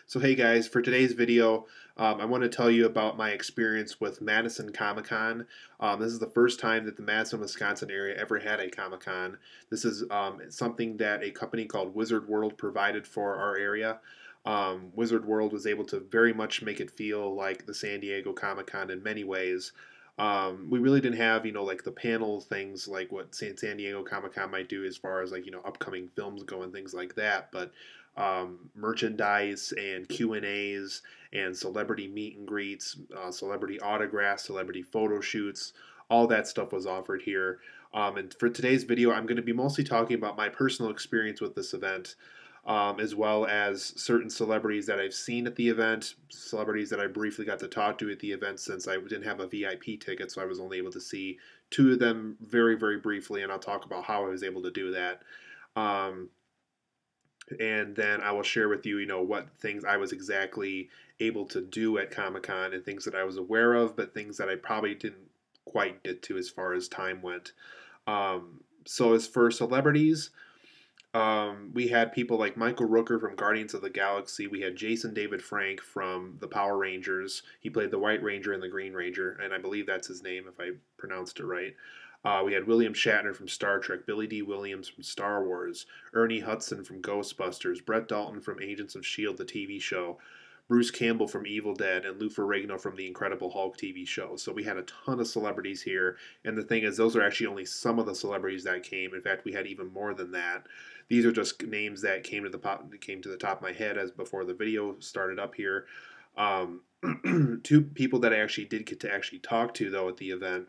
So hey guys, for today's video, I want to tell you about my experience with Madison Comic-Con. This is the first time that the Madison, Wisconsin area ever had a Comic-Con. This is something that a company called Wizard World provided for our area. Wizard World was able to very much make it feel like the San Diego Comic-Con in many ways. We really didn't have, like the panel things like what San Diego Comic Con might do as far as like, upcoming films go and things like that. But merchandise and Q&As and celebrity meet and greets, celebrity autographs, celebrity photo shoots, all that stuff was offered here. And for today's video, I'm going to be mostly talking about my personal experience with this event, as well as certain celebrities that I've seen at the event, celebrities that I briefly got to talk to at the event since I didn't have a VIP ticket, so I was only able to see two of them very, very briefly, and I'll talk about how I was able to do that. Um, and then I will share with you, what things I was exactly able to do at Comic Con and things that I was aware of, but things that I probably didn't quite get to as far as time went. So as for celebrities, we had people like Michael Rooker from Guardians of the Galaxy. We had Jason David Frank from the Power Rangers. He played the White Ranger and the Green Ranger, and I believe that's his name if I pronounced it right. We had William Shatner from Star Trek, Billy D. Williams from Star Wars, Ernie Hudson from Ghostbusters, Brett Dalton from Agents of S.H.I.E.L.D., the TV show, Bruce Campbell from Evil Dead, and Lou Ferrigno from the Incredible Hulk TV show. So we had a ton of celebrities here, and the thing is, those are actually only some of the celebrities that came. In fact, we had even more than that. These are just names that came to the top of my head as before the video started up here. Um, Two people that I actually did get to actually talk to though at the event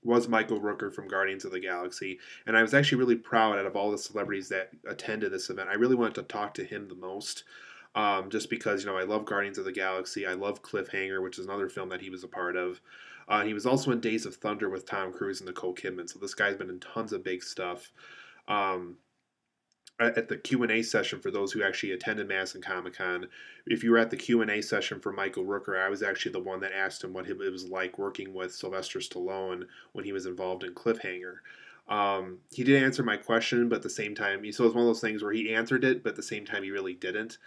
was Michael Rooker from Guardians of the Galaxy, and I was actually really proud out of all the celebrities that attended this event. I really wanted to talk to him the most, just because I love Guardians of the Galaxy. I love Cliffhanger, which is another film that he was a part of. He was also in Days of Thunder with Tom Cruise and Nicole Kidman, so this guy's been in tons of big stuff. Um, at the Q&A session for those who actually attended Madison Comic Con, if you were at the Q&A session for Michael Rooker, I was actually the one that asked him what it was like working with Sylvester Stallone when he was involved in Cliffhanger. He did answer my question, but at the same time, so it was one of those things where he answered it, but at the same time, he really didn't.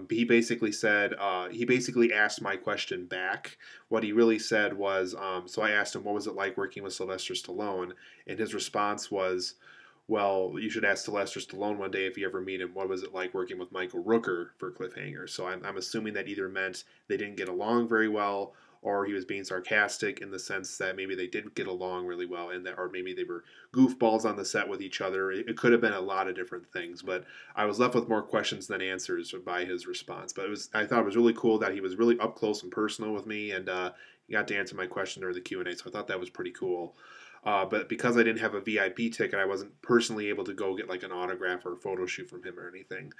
He basically said, he basically asked my question back. What he really said was, so I asked him, what was it like working with Sylvester Stallone? And his response was, well, you should ask Sylvester Stallone one day if you ever meet him, what was it like working with Michael Rooker for Cliffhanger? So I'm assuming that either meant they didn't get along very well, or he was being sarcastic in the sense that maybe they didn't get along really well, and that, or maybe they were goofballs on the set with each other. It could have been a lot of different things, but I was left with more questions than answers by his response. But I thought it was really cool that he was really up close and personal with me, and he got to answer my question during the Q&A. So I thought that was pretty cool. But because I didn't have a VIP ticket, I wasn't personally able to go get like an autograph or a photo shoot from him or anything.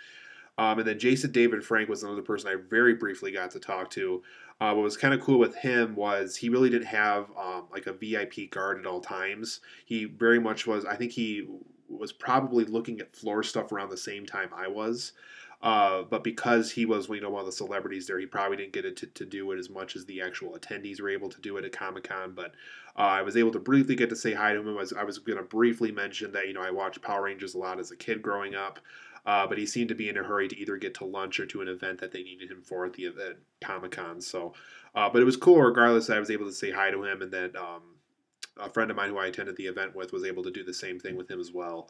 And then Jason David Frank was another person I very briefly got to talk to. What was kind of cool with him was he really didn't have like a VIP guard at all times. He very much was, I think he was probably looking at floor stuff around the same time I was. But because he was, one of the celebrities there, he probably didn't get it to do it as much as the actual attendees were able to do it at Comic Con. But I was able to briefly get to say hi to him. I was going to briefly mention that, I watched Power Rangers a lot as a kid growing up. But he seemed to be in a hurry to either get to lunch or to an event that they needed him for at the event, Comic Con. So, but it was cool regardless. I was able to say hi to him, and then a friend of mine who I attended the event with was able to do the same thing with him as well.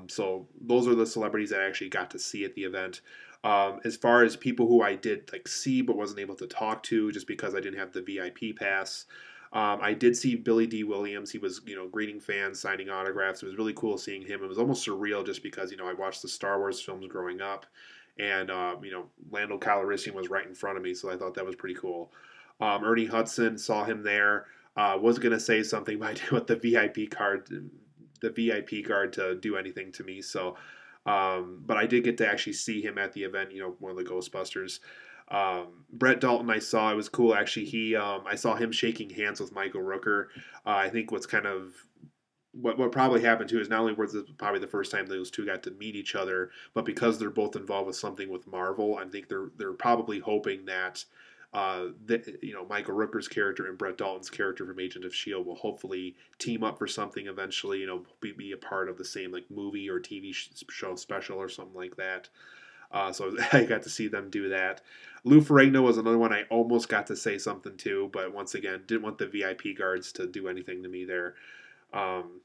So those are the celebrities that I actually got to see at the event. As far as people who I did like see but wasn't able to talk to just because I didn't have the VIP pass. I did see Billy D. Williams. He was, greeting fans, signing autographs. It was really cool seeing him. It was almost surreal just because, I watched the Star Wars films growing up, and Lando Calrissian was right in front of me, so I thought that was pretty cool. Ernie Hudson, saw him there. Was gonna say something, but I didn't want the VIP guard to do anything to me. So, but I did get to actually see him at the event. One of the Ghostbusters. Brett Dalton, I saw. It was cool actually. I saw him shaking hands with Michael Rooker. I think what's kind of what probably happened too is not only was this probably the first time those two got to meet each other, but because they're both involved with something with Marvel, I think they're probably hoping that Michael Rooker's character and Brett Dalton's character from Agent of S.H.I.E.L.D. will hopefully team up for something eventually. Be a part of the same like movie or TV show special or something like that. So I got to see them do that. Lou Ferrigno was another one I almost got to say something to, but once again, didn't want the VIP guards to do anything to me there. Um,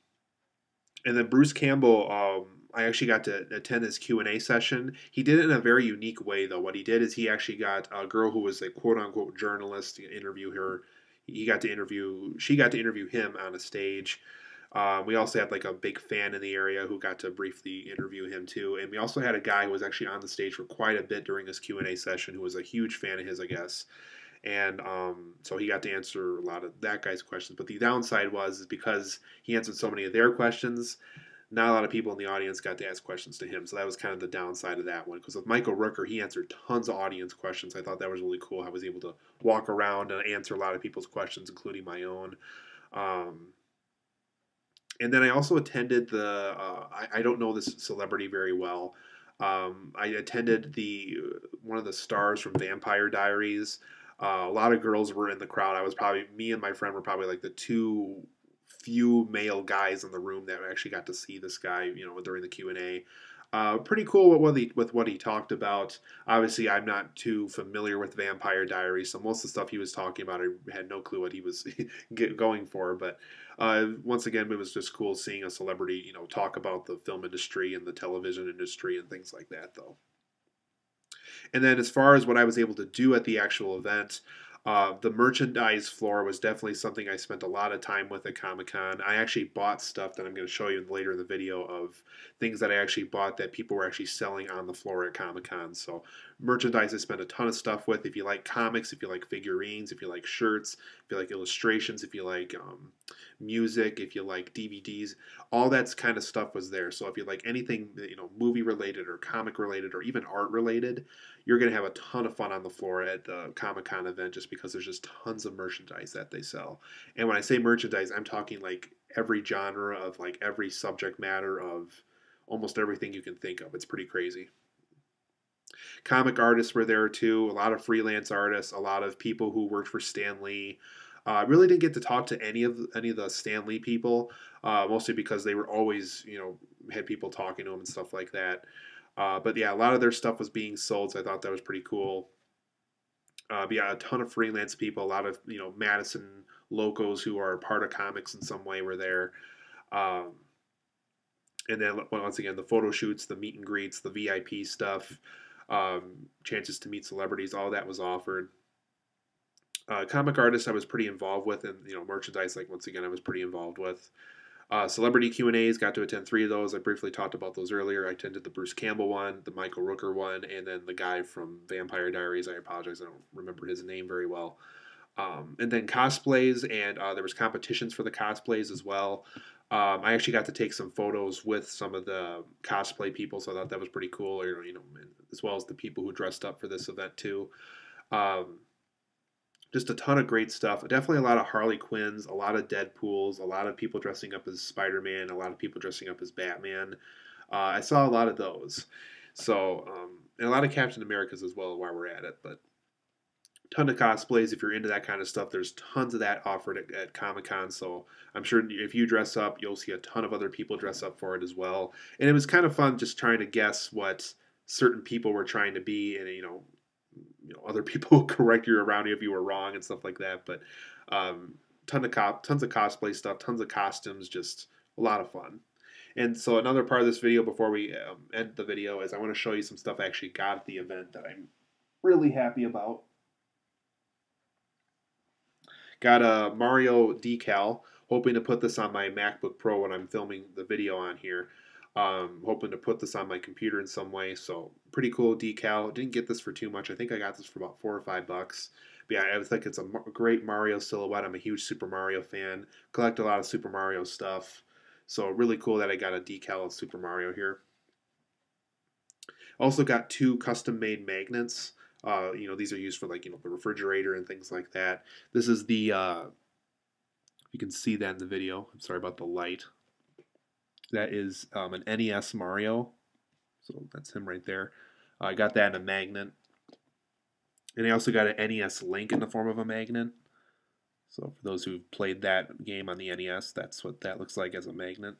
and then Bruce Campbell, I actually got to attend his Q&A session. He did it in a very unique way, though. What he did is he actually got a girl who was a quote-unquote journalist to interview her. She got to interview him on a stage. We also had like a big fan in the area who got to briefly interview him too, and we also had a guy who was actually on the stage for quite a bit during his Q&A session, who was a huge fan of his, I guess. And so he got to answer a lot of that guy's questions. But the downside was is because he answered so many of their questions, not a lot of people in the audience got to ask questions to him. So that was kind of the downside of that one. Because with Michael Rooker, he answered tons of audience questions. I thought that was really cool. I was able to walk around and answer a lot of people's questions, including my own. Um, and then I also attended I don't know this celebrity very well. I attended the one of the stars from Vampire Diaries. A lot of girls were in the crowd. I was probably Me and my friend were probably like the two few male guys in the room that actually got to see this guy, during the Q&A. Pretty cool with what he talked about. Obviously, I'm not too familiar with Vampire Diaries, so most of the stuff he was talking about, I had no clue what he was going for. But once again, it was just cool seeing a celebrity, talk about the film industry and the television industry and things like that, though. And then as far as what I was able to do at the actual event, the merchandise floor was definitely something I spent a lot of time with at Comic Con. I actually bought stuff that I'm going to show you later in the video of things that I actually bought that people were actually selling on the floor at Comic Con. So merchandise I spent a ton of stuff with. If you like comics, if you like figurines, if you like shirts, if you like illustrations, if you like music, if you like DVDs, all that kind of stuff was there. So if you like anything, movie related or comic related or even art related, you're going to have a ton of fun on the floor at the Comic Con event just because there's just tons of merchandise that they sell. And when I say merchandise, I'm talking like every genre of like every subject matter of almost everything you can think of. It's pretty crazy. Comic artists were there too, a lot of freelance artists, a lot of people who worked for Stan Lee. Really didn't get to talk to any of the Stan Lee people, mostly because they were always, had people talking to them and stuff like that. But yeah, a lot of their stuff was being sold, so I thought that was pretty cool. But yeah, a ton of freelance people, a lot of Madison locals who are part of comics in some way were there. Um, and then once again, the photo shoots, the meet and greets, the VIP stuff, chances to meet celebrities, all that was offered. Comic artists I was pretty involved with, and merchandise, like once again, I was pretty involved with. Celebrity Q&As, got to attend 3 of those. I briefly talked about those earlier. I attended the Bruce Campbell one, the Michael Rooker one, and then the guy from Vampire Diaries. I apologize, I don't remember his name very well. And then cosplays, and there was competitions for the cosplays as well. I actually got to take some photos with some of the cosplay people, so I thought that was pretty cool. As well as the people who dressed up for this event too. Um, just a ton of great stuff. Definitely a lot of Harley Quinns, a lot of Deadpools, a lot of people dressing up as Spider-Man, a lot of people dressing up as Batman. I saw a lot of those. So, and a lot of Captain Americas as well while we're at it. But ton of cosplays. If you're into that kind of stuff, there's tons of that offered at Comic Con. So I'm sure if you dress up, you'll see a ton of other people dress up for it as well. And it was kind of fun just trying to guess what certain people were trying to be, and other people correct you around you if you were wrong and stuff like that. But tons of cosplay stuff, tons of costumes, just a lot of fun. And so another part of this video before we end the video is I want to show you some stuff I actually got at the event that I'm really happy about. Got a Mario decal. Hoping to put this on my MacBook Pro when I'm filming the video on here. Hoping to put this on my computer in some way. So pretty cool decal. Didn't get this for too much. I think I got this for about $4 or $5. But yeah, I think it's a great Mario silhouette. I'm a huge Super Mario fan. Collect a lot of Super Mario stuff. So really cool that I got a decal of Super Mario here. Also got 2 custom-made magnets. These are used for like the refrigerator and things like that. This is the you can see that in the video. I'm sorry about the light. That is an NES Mario. So that's him right there. I got that in a magnet. And I also got an NES Link in the form of a magnet. So for those who've played that game on the NES, that's what that looks like as a magnet.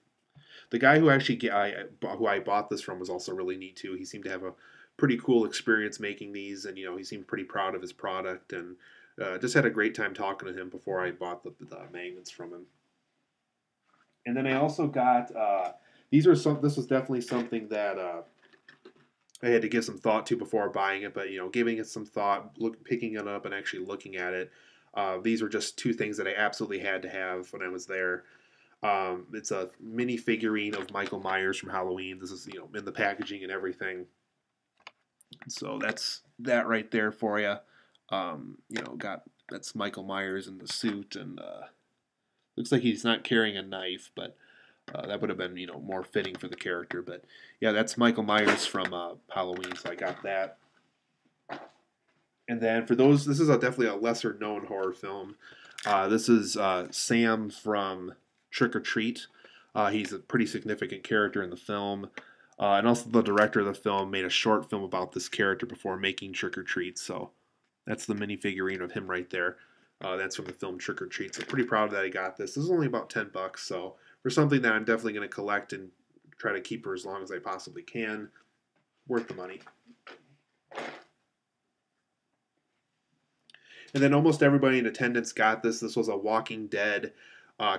The guy who I bought this from was also really neat too. He seemed to have a pretty cool experience making these, and he seemed pretty proud of his product, and just had a great time talking to him before I bought the magnets from him. And then I also got these are some. This was definitely something that I had to give some thought to before buying it, but giving it some thought, picking it up, and actually looking at it. These were just two things that I absolutely had to have when I was there. It's a mini figurine of Michael Myers from Halloween. This is in the packaging and everything. So that's that right there for you. Got that's Michael Myers in the suit, and looks like he's not carrying a knife, but that would have been more fitting for the character. But yeah, that's Michael Myers from Halloween. So I got that. And then for those, this is definitely a lesser known horror film. This is Sam from Trick or Treat. He's a pretty significant character in the film. And also the director of the film made a short film about this character before making Trick or Treat. So that's the mini figurine of him right there. That's from the film Trick or Treat. So pretty proud that I got this. This is only about $10. So for something that I'm definitely going to collect and try to keep for as long as I possibly can, worth the money. And then almost everybody in attendance got this. This was a Walking Dead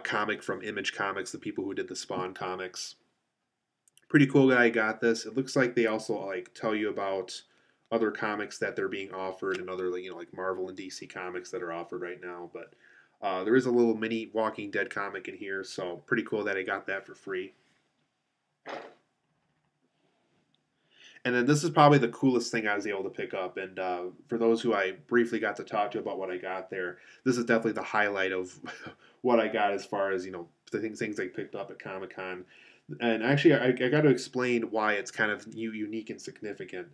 comic from Image Comics, the people who did the Spawn comics. Pretty cool guy got this. It looks like they also tell you about other comics that they're being offered, and other like Marvel and DC comics that are offered right now. But there is a little mini Walking Dead comic in here, so pretty cool that I got that for free. And then this is probably the coolest thing I was able to pick up. And for those who I briefly got to talk to about what I got there, this is definitely the highlight of what I got as far as the things I picked up at Comic-Con. And actually, I got to explain why it's kind of unique and significant.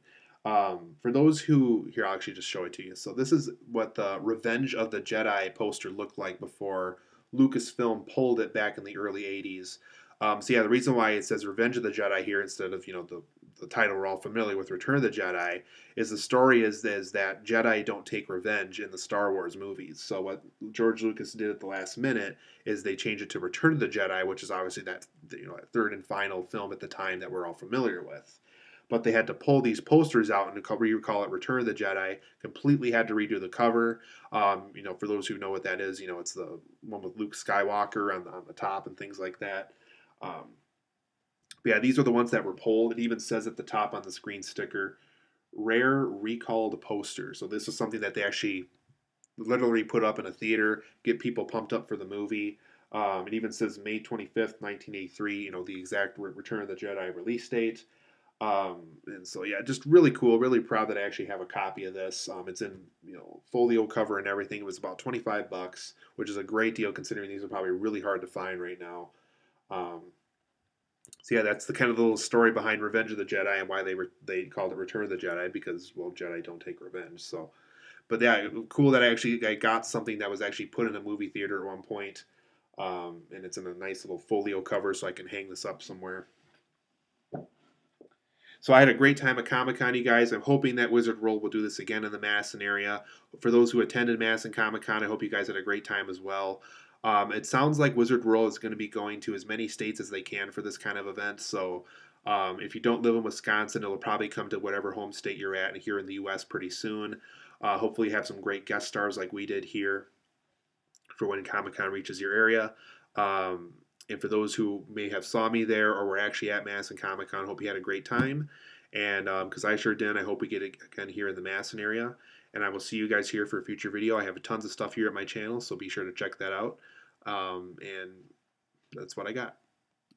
For those who, here, I'll actually just show it to you. So this is what the Revenge of the Jedi poster looked like before Lucasfilm pulled it back in the early 80s. So yeah, the reason why it says Revenge of the Jedi here instead of the title we're all familiar with, Return of the Jedi, is the story is that Jedi don't take revenge in the Star Wars movies. So what George Lucas did at the last minute is they changed it to Return of the Jedi, which is obviously that third and final film at the time that we're all familiar with. But they had to pull these posters out and recall it Return of the Jedi. Completely had to redo the cover. For those who know what that is, it's the one with Luke Skywalker on the top and things like that. Yeah, these are the ones that were pulled. It even says at the top on the screen sticker, rare recalled poster. So this is something that they actually literally put up in a theater, get people pumped up for the movie. It even says May 25th, 1983, the exact Return of the Jedi release date. And so, yeah, just really cool. Really proud that I actually have a copy of this. It's in, folio cover and everything. It was about $25, which is a great deal considering these are probably really hard to find right now. So yeah, that's the kind of little story behind Revenge of the Jedi and why they called it Return of the Jedi, because Jedi don't take revenge. So, but yeah, cool that I got something that was actually put in a movie theater at one point, and it's in a nice little folio cover, so I can hang this up somewhere. So I had a great time at Comic-Con, you guys. I'm hoping that Wizard World will do this again in the Madison area. For those who attended Madison Comic-Con, I hope you guys had a great time as well. It sounds like Wizard World is going to be going to as many states as they can for this kind of event. So if you don't live in Wisconsin, it'll probably come to whatever home state you're at here in the U.S. pretty soon. Hopefully you have some great guest stars like we did here for when Comic-Con reaches your area. And for those who may have saw me there or were actually at Madison Comic-Con, hope you had a great time. And because I sure did, I hope we get it again here in the Madison area. And I will see you guys here for a future video. I have tons of stuff here at my channel, so be sure to check that out. And that's what I got.